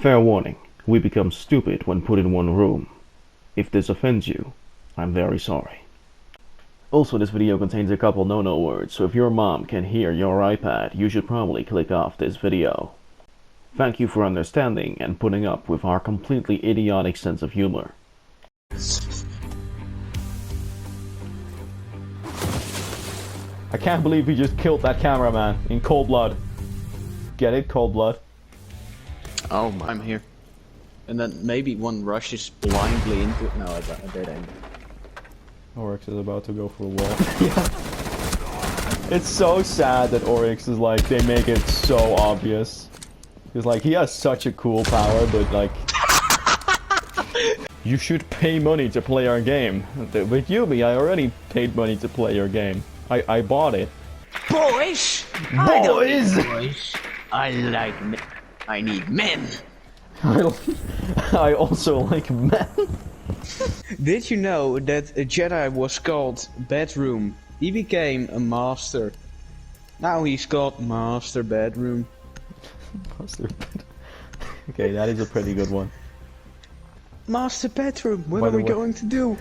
Fair warning, we become stupid when put in one room. If this offends you, I'm very sorry. Also, this video contains a couple no-no words, so if your mom can hear your iPad, you should probably click off this video. Thank you for understanding and putting up with our completely idiotic sense of humor. I can't believe he just killed that cameraman in cold blood. Get it? Cold blood. Oh, I'm here. And then maybe one rushes blindly into it. No, I didn't. Oryx is about to go for a wall. Yeah. It's so sad that Oryx is like, they make it so obvious. Because like, he has such a cool power, but like... You should pay money to play our game. With Yubi, I already paid money to play your game. I bought it. Boys! Boys! I like men. I need men. I also like men. Did you know that a Jedi was called Bedroom? He became a master. Now he's called Master Bedroom. Master Bedroom. Okay, that is a pretty good one. Master Bedroom, what are we going to do?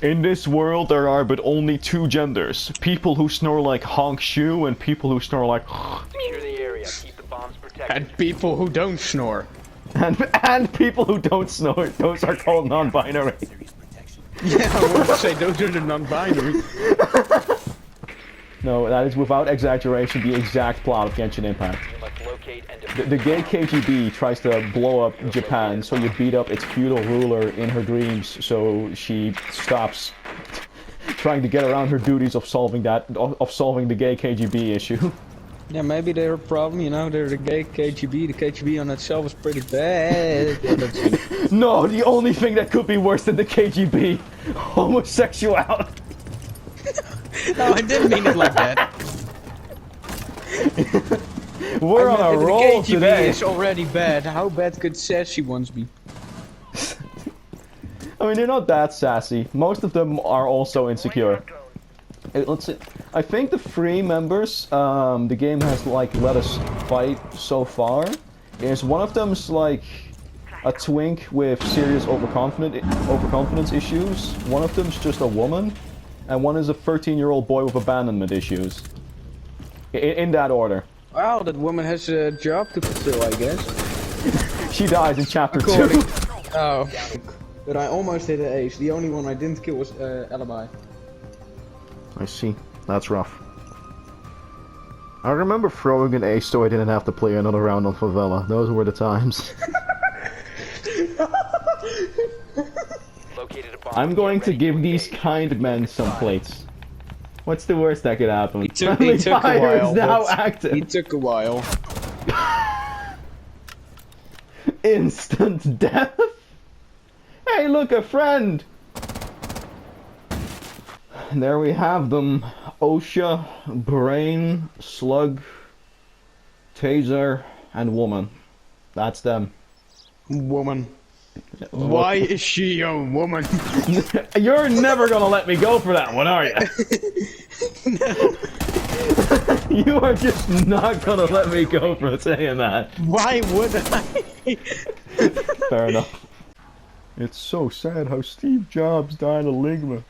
In this world, there are but only two genders. People who snore like honk shoe and people who snore like... Secure the area. Keep the bombs protected. And people who don't snore. And people who don't snore. Those are called non-binary. Yeah, I would say those are the non-binary. No, that is without exaggeration the exact plot of Genshin Impact. The gay KGB tries to blow up Japan, so you beat up its feudal ruler in her dreams, so she stops trying to get around her duties of solving the gay KGB issue. Yeah, maybe they're a problem, you know, they're the gay KGB. The KGB on itself is pretty bad. No, the only thing that could be worse than the KGB, homosexuality. No, I didn't mean it like that. We're on a roll today. The KGB is already bad. How bad could sassy ones be? I mean, they're not that sassy. Most of them are also insecure. Let's see. I think the 3 members the game has like let us fight so far is one of them's like a twink with serious overconfidence issues. One of them's just a woman. And one is a 13-year-old boy with abandonment issues. In that order. Wow, that woman has a job to fulfill, I guess. She dies in chapter 2. Oh. But I almost hit an ace. The only one I didn't kill was Alibi. I see. That's rough. I remember throwing an ace so I didn't have to play another round on Favela. Those were the times. I'm going to give these kind men some plates. What's the worst that could happen? He took a while. Is now active. He took a while. Instant death? Hey, look, a friend! And there we have them. OSHA, Brain, Slug, Taser, and Woman. That's them. Woman. Why is she a woman? You're never gonna let me go for that one, are you? No. You are just not gonna let me go for saying that. Why would I? Fair enough. It's so sad how Steve Jobs died of Ligma.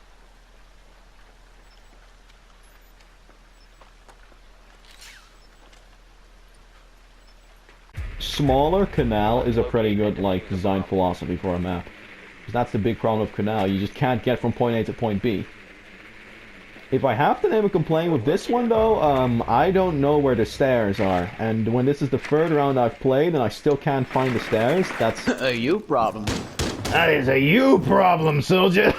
Smaller canal is a pretty good like design philosophy for a map. Because that's the big problem of canal, you just can't get from point A to point B. If I have to name a complaint with this one though, I don't know where the stairs are. And when this is the 3rd round I've played and I still can't find the stairs, that's... a you problem. That is a you problem, soldier!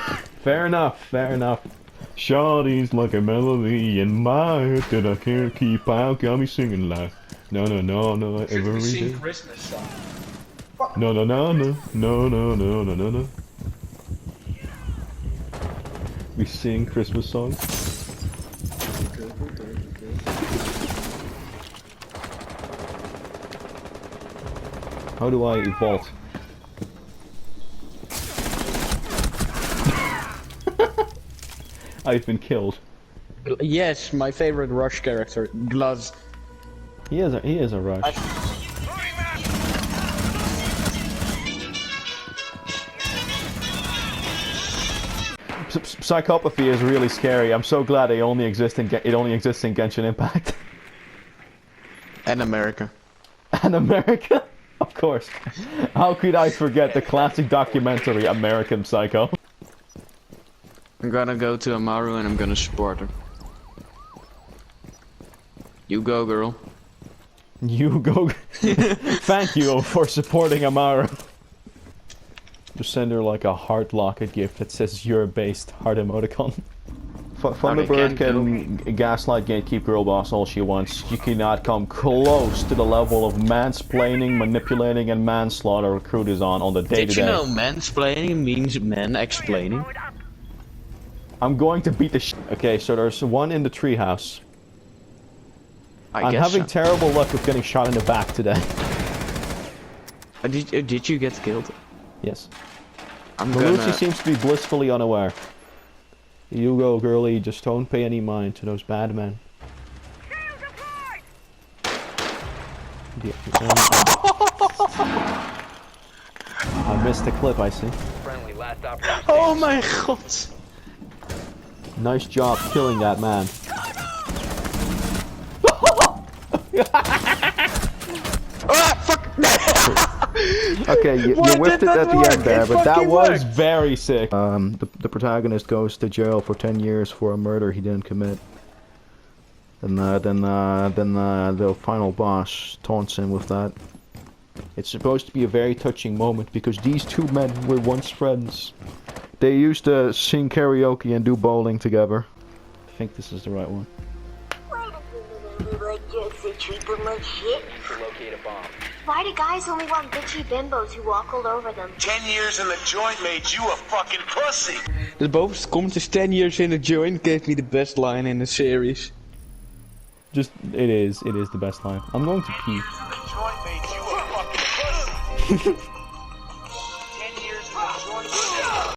Fair enough, fair enough. Shawty's like a melody in my head that I can't keep out, got me singing like... No, no, no, no, every day. Christmas song. No, no, no, no, no, no, no, no, no, no. We sing Christmas songs. How do I vault? I've been killed. Yes, my favorite Rush character, Gluz. He is a rush. Psychopathy is really scary. I'm so glad it only exists in Genshin Impact. And America. And America? Of course. How could I forget the classic documentary American Psycho? I'm gonna go to Amaru and I'm gonna support her. You go, girl. You go. Thank you for supporting Amaru. Just send her like a heart locket gift that says you're based heart emoticon. Thunderbird can gaslight gatekeep girl boss all she wants. She cannot come close to the level of mansplaining, manipulating, and manslaughter recruit is on the day-to-day. Did you know mansplaining means men explaining? I'm going to beat the sh. Okay, so there's one in the treehouse. I'm having terrible luck with getting shot in the back today. Did you get killed? Yes. Lucy Lucy seems to be blissfully unaware. You go, girlie, just don't pay any mind to those bad men. I missed the clip, I see. Friendly, last operator Oh my god! Nice job killing that man. Ah, fuck! Okay, you whiffed it at the end there, but that was very sick. The protagonist goes to jail for 10 years for a murder he didn't commit. And then the final boss taunts him with that. It's supposed to be a very touching moment because these two men were once friends. They used to sing karaoke and do bowling together. I think this is the right one. to locate a bomb. Why do guys only want bitchy bimbos who walk all over them? 10 years in the joint made you a fucking pussy. The bovenste comment is 10 years in the joint gave me the best line in the series. Just, it is the best line. I'm going to pee. The joint made you a fucking pussy. 10 years in the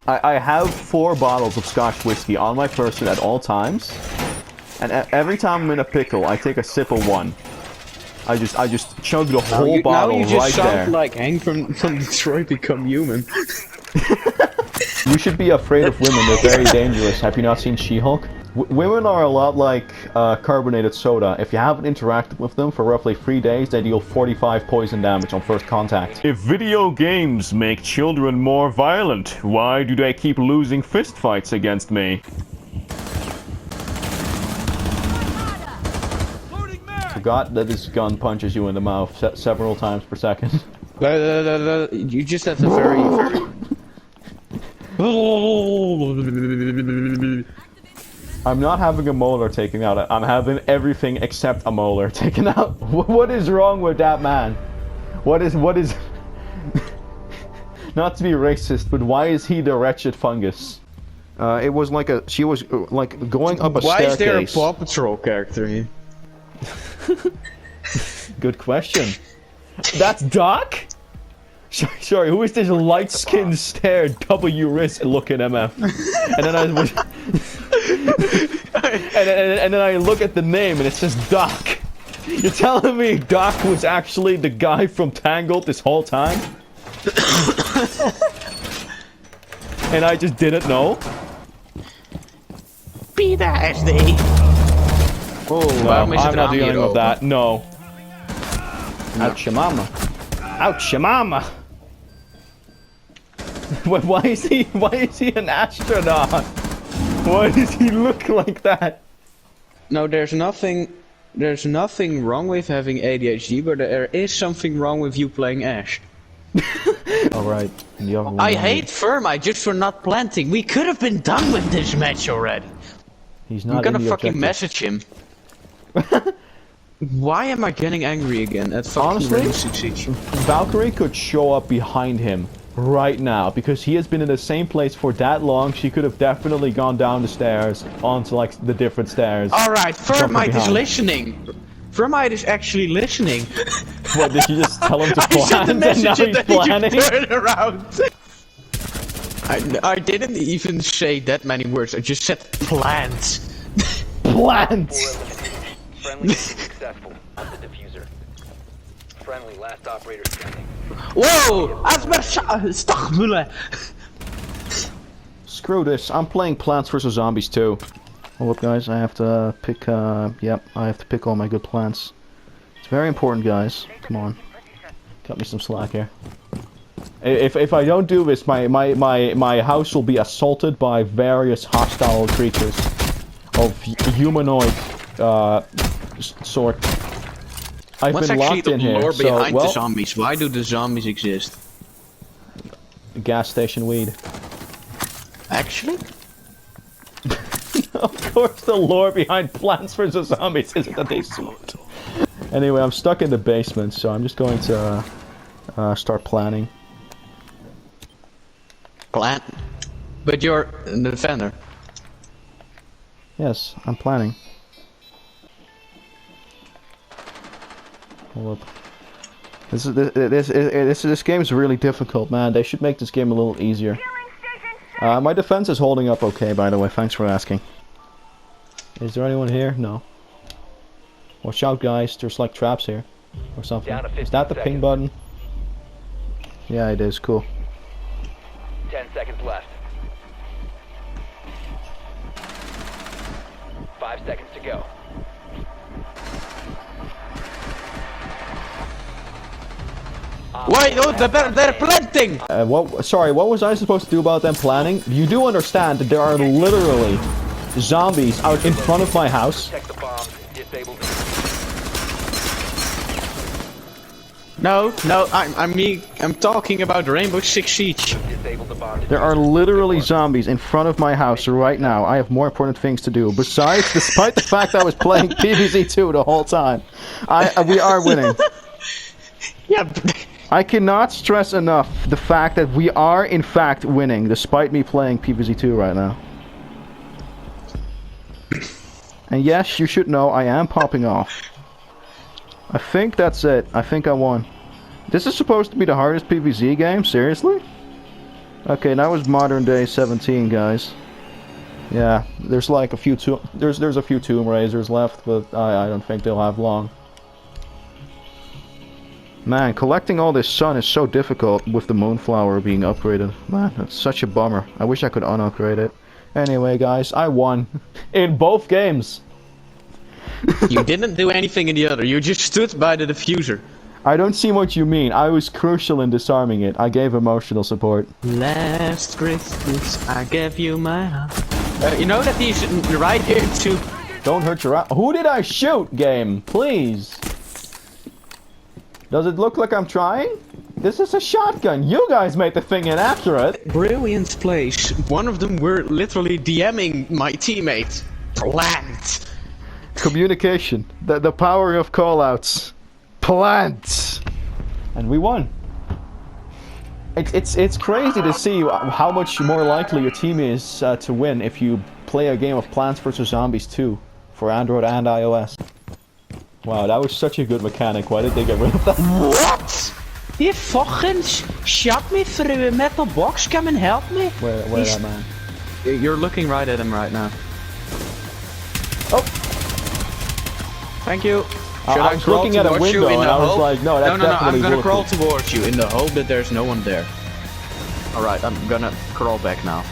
joint. I have 4 bottles of Scotch whiskey on my person at all times. And every time I'm in a pickle, I take a sip of one. I just chug the whole bottle right there. Now you just sound like Hank from Detroit Become Human. You should be afraid of women, they're very dangerous. Have you not seen She-Hulk? Women are a lot like carbonated soda. If you haven't interacted with them for roughly 3 days, they deal 45 poison damage on first contact. If video games make children more violent, why do they keep losing fistfights against me? Forgot that this gun punches you in the mouth several times per second. You just have a very... I'm not having a molar taken out. I'm having everything except a molar taken out. What is wrong with that man? What is... Not to be racist, but why is he the wretched fungus? It was like she was like going up a staircase. Why is there a Paw Patrol character here? Good question. That's Doc? Sorry, who is this light-skinned stare W-wrist looking MF? And then and then I look at the name and it says Doc. You're telling me Doc was actually the guy from Tangled this whole time? And I just didn't know? Be the SD. Oh, no, I'm not dealing with that. No. Ouch, your mama. Ouch, your mama. Why is he an astronaut? Why does he look like that? No, there's nothing wrong with having ADHD, but there is something wrong with you playing Ash. Alright. I hate Thermite just for not planting. We could have been done with this match already. He's not I'm gonna in the fucking objective. message him. Why am I getting angry again at fucking Honestly, Rainbow Six Siege? Valkyrie could show up behind him right now because he has been in the same place for that long. She could have definitely gone down the stairs onto like the different stairs. Alright, Thermite is listening. Thermite is actually listening. What, did you just tell him to plant and now he's planning? Turn around. I didn't even say that many words, I just said plant. Plants! Friendly mission successful. On the diffuser. Friendly, last operator standing. Whoa! Astaghfirullah. Screw this, I'm playing Plants vs. Zombies 2. Hold up guys, I have to pick, yep, I have to pick all my good plants. It's very important guys, come on. Cut me some slack here. If I don't do this, my house will be assaulted by various hostile creatures of humanoid sort. I've What's been actually locked the in here, lore so behind the well, zombies? Why do the zombies exist? gas station weed. Actually? Of course, the lore behind Plants vs. Zombies isn't that they smoked. Anyway, I'm stuck in the basement, so I'm just going to start planning. Plant? But you're the defender. Yes, I'm planning. Hold up. This game is really difficult, man. They should make this game a little easier. My defense is holding up okay, by the way. Thanks for asking. Is there anyone here? No. Watch out, guys. There's like traps here. Or something. Is that the ping button? Yeah, it is. Cool. 10 seconds left. 5 seconds to go. Wait, oh, they're planting! Sorry, what was I supposed to do about them planning? You do understand that there are literally zombies out in front of my house. Protect the bombs. Disable them. No, I'm talking about Rainbow Six Siege. Disable the bomb. There are literally zombies in front of my house right now. I have more important things to do. Besides, despite the fact I was playing PvZ2 the whole time, we are winning. Yeah. I cannot stress enough the fact that we are in fact winning, despite me playing PvZ2 right now. And yes, you should know I am popping off. I think that's it. I think I won. This is supposed to be the hardest PvZ game? Seriously? Okay, that was modern day 17, guys. Yeah, there's like a few there's a few Tomb Raiders left, but I don't think they'll have long. Man, collecting all this sun is so difficult with the Moonflower being upgraded. Man, that's such a bummer. I wish I could unupgrade it. Anyway, guys, I won. In both games. You didn't do anything in the other, you just stood by the diffuser. I don't see what you mean. I was crucial in disarming it. I gave emotional support. Last Christmas, I gave you my heart. You know that he's right here too. Don't hurt your eye. Who did I shoot, game? Please. Does it look like I'm trying? This is a shotgun. You guys made the thing inaccurate. Brilliant place. One of them were literally DMing my teammate. Plant. Communication. The power of callouts. Plants. And we won. It's crazy to see how much more likely your team is to win if you play a game of Plants vs. Zombies 2 for Android and iOS. Wow, that was such a good mechanic. Why did they get rid of that? What? You fucking shot me through a metal box. Come and help me. Where that man? You're looking right at him right now. Oh. Thank you. I was looking at a window and I was like, no, that's definitely I'm gonna crawl bulletproof. towards you in the hope that there's no one there. Alright, I'm gonna crawl back now.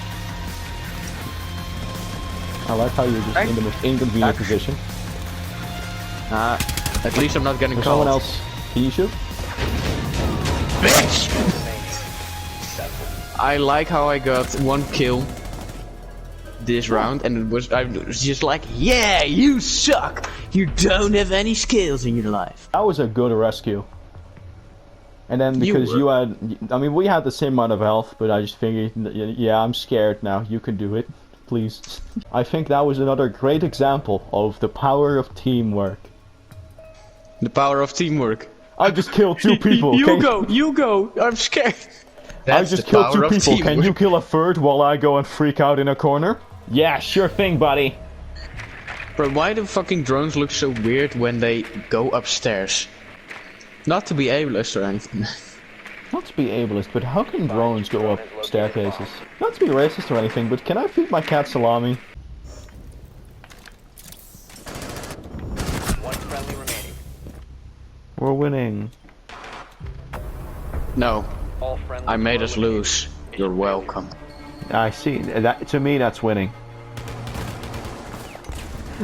I like how you're just in the most inconvenient position. At least I'm not getting There's caught. someone else. Can you shoot? Bitch! I like how I got one kill this round, and I was just like, yeah, you suck! You don't have any skills in your life. That was a good rescue. And then because you had, I mean, we had the same amount of health, but I just figured, yeah, I'm scared now. You can do it, please. I think that was another great example of the power of teamwork. The power of teamwork. I just killed 2 people. You go, I'm scared. I just killed 2 people. Can you kill a third while I go and freak out in a corner? Yeah, sure thing, buddy. Bro, why do fucking drones look so weird when they go upstairs? Not to be ableist or anything. Not to be ableist, but how can drones go up staircases? Not to be racist or anything, but can I feed my cat salami? friendly remaining. We're winning. No, All friendly I made us eliminated. lose. You're welcome. I see. That to me, that's winning.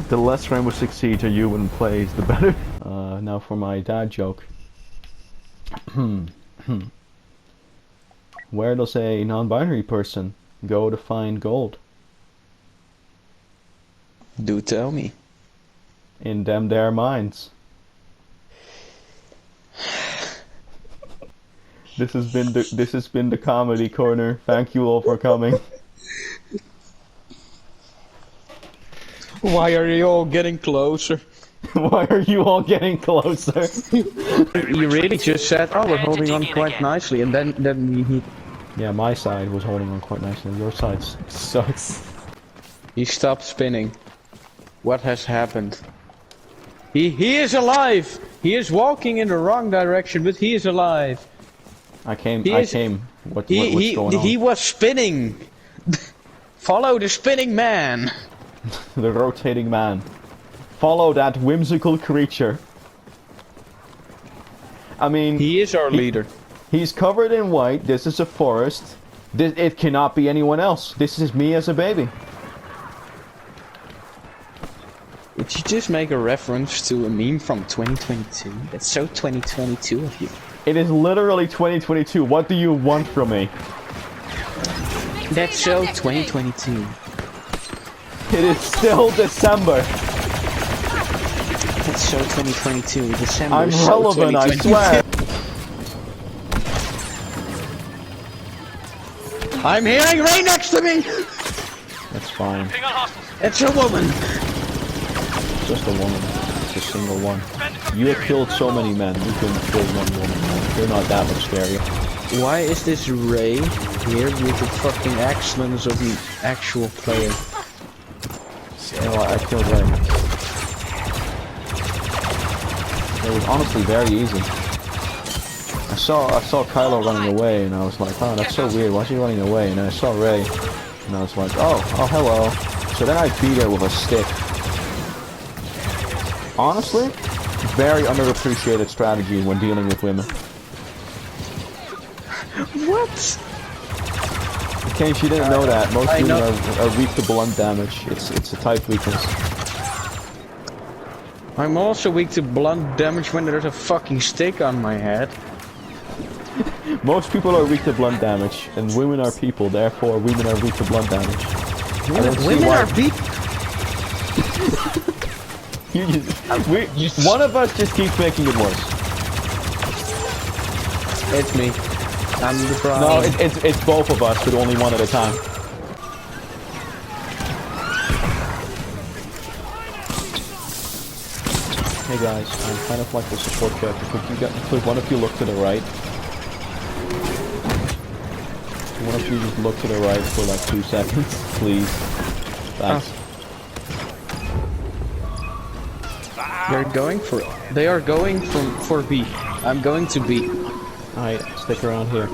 The less Rainbow Six Siege a human plays, the better. Now for my dad joke. Where does a non-binary person go to find gold? Do tell me. In them their minds. This has been the comedy corner. Thank you all for coming. Why are you all getting closer? Why are you all getting closer? You really just said, oh, we're holding on quite nicely, and then he Yeah, my side was holding on quite nicely. Your side sucks. he stopped spinning. What has happened? He is alive. He is walking in the wrong direction, but he is alive. I came. He I is- came. What's He going on? he was spinning. Follow the spinning man. The rotating man. Follow that whimsical creature. I mean, He is our leader. he's covered in white. This is a forest. It cannot be anyone else. This is me as a baby. Did you just make a reference to a meme from 2022? That's so 2022 of you. It is literally 2022. What do you want from me? That's so 2022. It is still December. That's so 2022. December. I'm so relevant, I 2022. swear. I'm hearing Ray next to me. That's fine. It's a woman. Just a woman. It's a single one. You have killed so many men. You couldn't kill one woman. They're not that much scarier. Why is this Ray here with the fucking excellence of the actual player? You know, I killed Ray. It was honestly very easy. I saw Kylo running away, and I was like, oh, that's so weird. Why's he running away? And then I saw Ray, and I was like, oh, hello. So then I beat her with a stick. Honestly, very underappreciated strategy when dealing with women. What? In case you didn't know that, most I women know. are weak to blunt damage. It's a type weakness. I'm also weak to blunt damage when there's a fucking stick on my head. Most people are weak to blunt damage, and women are people, therefore women are weak to blunt damage. I don't see Women why- are weak. One of us just keeps making it worse. It's me. I'm the problem. No, it's both of us, but only one at a time. Hey guys, I'm kind of like the support character. Could one of you look to the right? One of you just look to the right for like 2 seconds, please. Thanks. They are going for B. I'm going to B. Alright, stick around here.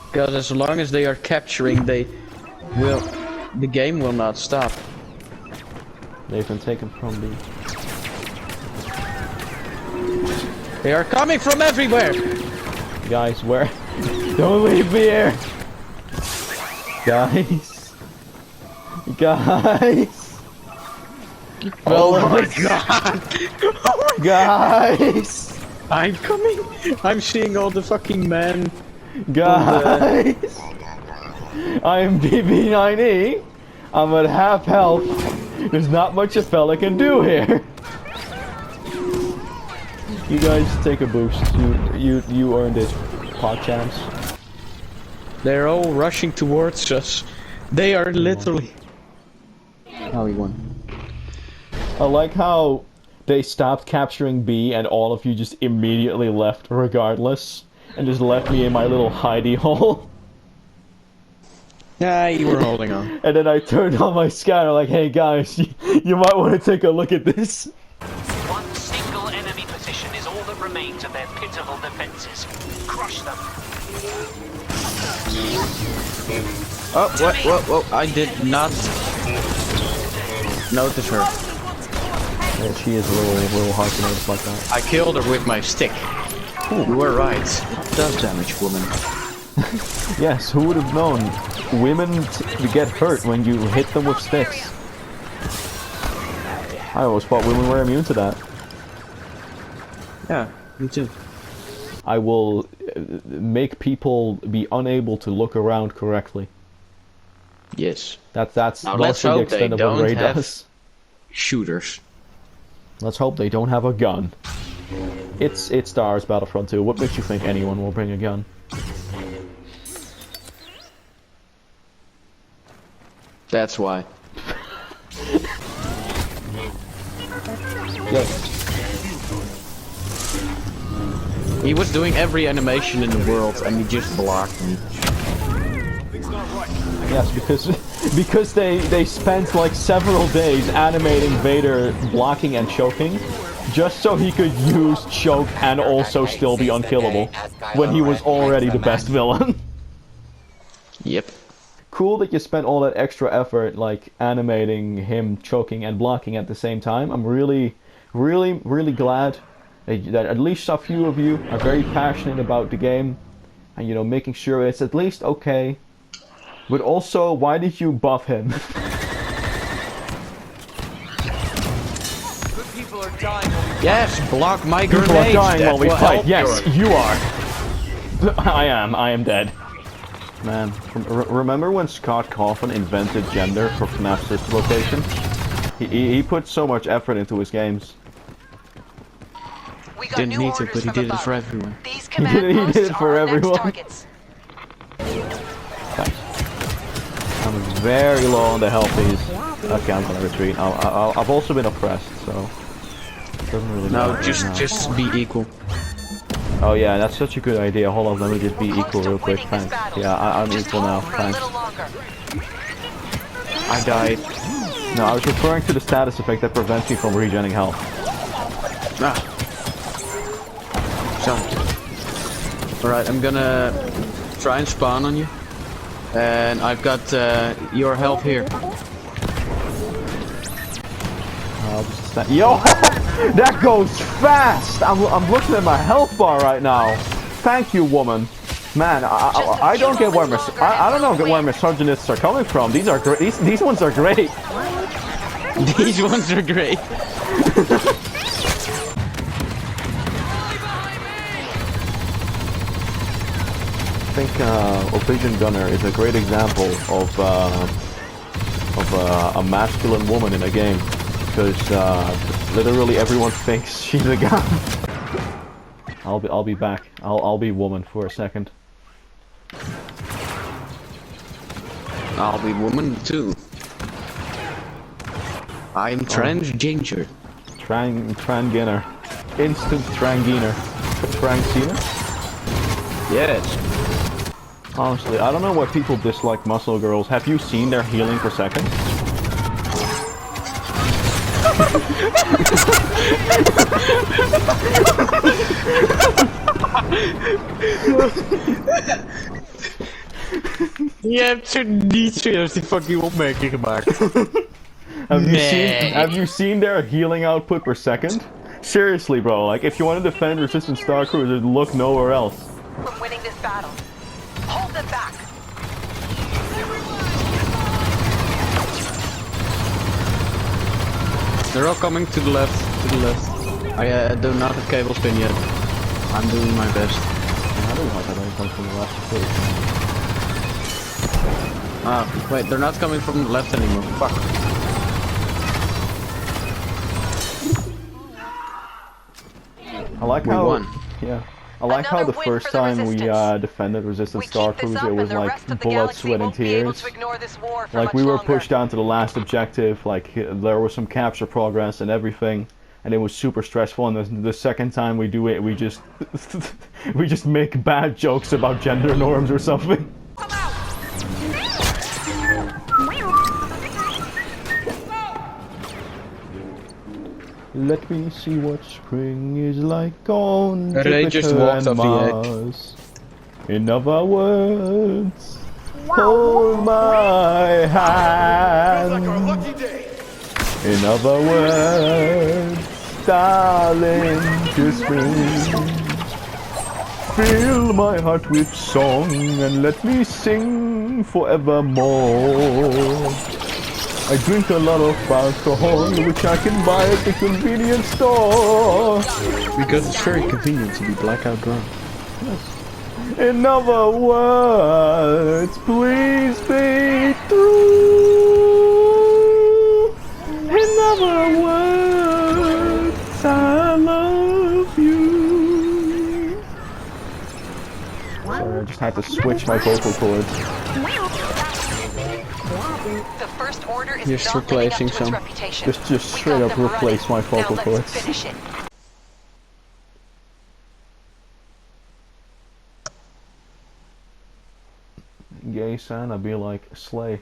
Because as long as they are capturing, the game will not stop. They've been taken from me. They are coming from everywhere. Guys, where? Don't leave me here! Guys! Guys! Oh my god! Guys! I'm coming! I'm seeing all the fucking men. Guys! I'm BB9E. I'm at half health. There's not much a fella can do here. You guys take a boost. You earned it. Pod champs. They're all rushing towards us. They are literally... Oh, we won. I like how they stopped capturing B and all of you just immediately left regardless. And just left me in my little hidey hole. Yeah, you were holding on. And then I turned on my scanner like, hey guys, you might want to take a look at this. One single enemy position is all that remains of their pitiful defenses. Crush them. Oh, what? I did not notice her. Yeah, she is a little hard to notice like that. I killed her with my stick. Ooh, you were right. It does damage, woman. Yes, who would have known? Women get hurt when you hit them with sticks. I always thought women were immune to that. Yeah, me too. I will make people be unable to look around correctly. Yes. That's Now let's mostly the hope they extent of what don't Ray have does. shooters. Let's hope they don't have a gun. It stars Battlefront 2. What makes you think anyone will bring a gun? That's why. Yes. He was doing every animation in the world and he just blocked me. Yes, because they spent like several days animating Vader blocking and choking, just so he could use choke and also still be unkillable, when he was already the best villain. Yep. Cool that you spent all that extra effort like animating him choking and blocking at the same time. I'm really glad that at least a few of you are very passionate about the game and, you know, making sure it's at least okay. But also, why did you buff him? Good people are dying. Yes, block my grenades. People are dying while we That will fight. help Yes, your- you are. I am dead. Man, remember when Scott Coffin invented gender for FNAF System Location? He put so much effort into his games. We got Didn't new need to, orders but he from did it above. for everyone. These He command did posts it for are our next everyone. targets. I'm very low on the healthies. Okay, I'm gonna retreat. I've also been oppressed, so it doesn't really No, matter just be equal. Oh yeah, that's such a good idea. Hold on, let me just be We're equal close to real quick. winning this Thanks. battle. Yeah, I'm Just equal now. hold for a Thanks. little longer. I died. No, I was referring to the status effect that prevents me from regenerating health. Ah. So. Alright, I'm gonna try and spawn on you. And I've got your help here. I'll just stand. Yo, that goes fast. I'm looking at my health bar right now. Thank you, woman. Man, I don't get where I don't know where misogynists are coming from. These are great. These ones are great. These ones are great. I think a Vision Gunner is a great example of a masculine woman in a game, because literally everyone thinks she's a guy. I'll be back. I'll be woman for a second. I'll be woman too. I'm transgender. Tranginer. Instant Tranginer. Tranginer? Yes. Honestly, I don't know why people dislike muscle girls. Have you seen their healing per second? Je hebt zo niet serieus die fucking opmerking gemaakt. Have you seen their healing output per second? Seriously, bro. Like, if you want to defend resistant Star Cruisers, look nowhere else. From winning this battle. Hold them back. They're all coming to the left. I do not have cable spin yet. I'm doing my best. I don't know how that only comes from the last two. Ah, wait, they're not coming from the left anymore. Fuck. I like We how won. Yeah. I like how Another the win first for the time we resistance. defended resistant We Star keep this Cruiser, up it was and the like rest of the blood, galaxy sweat, and won't be able tears. to ignore this war for Like much we were longer. pushed down to the last objective, like there was some capture progress and everything, and it was super stressful. And the second time we do it, we just we just make bad jokes about gender norms or something. Let me see what spring is like on Ray just Jupiter walked and off the Mars. In other words, hold my hand. In other words, darling, kiss me. Fill my heart with song and let me sing forevermore. I drink a lot of alcohol, which I can buy at the convenience store. Because it's very convenient to be blackout drunk. In other words, please be true. In other words, I love you. Sorry, I just had to switch my vocal cords. The first order is Just not living up replacing to its some. reputation. Just We straight got up them replace my running. vocal Now cords. let's finish it. Gay son, I'd be like, slay.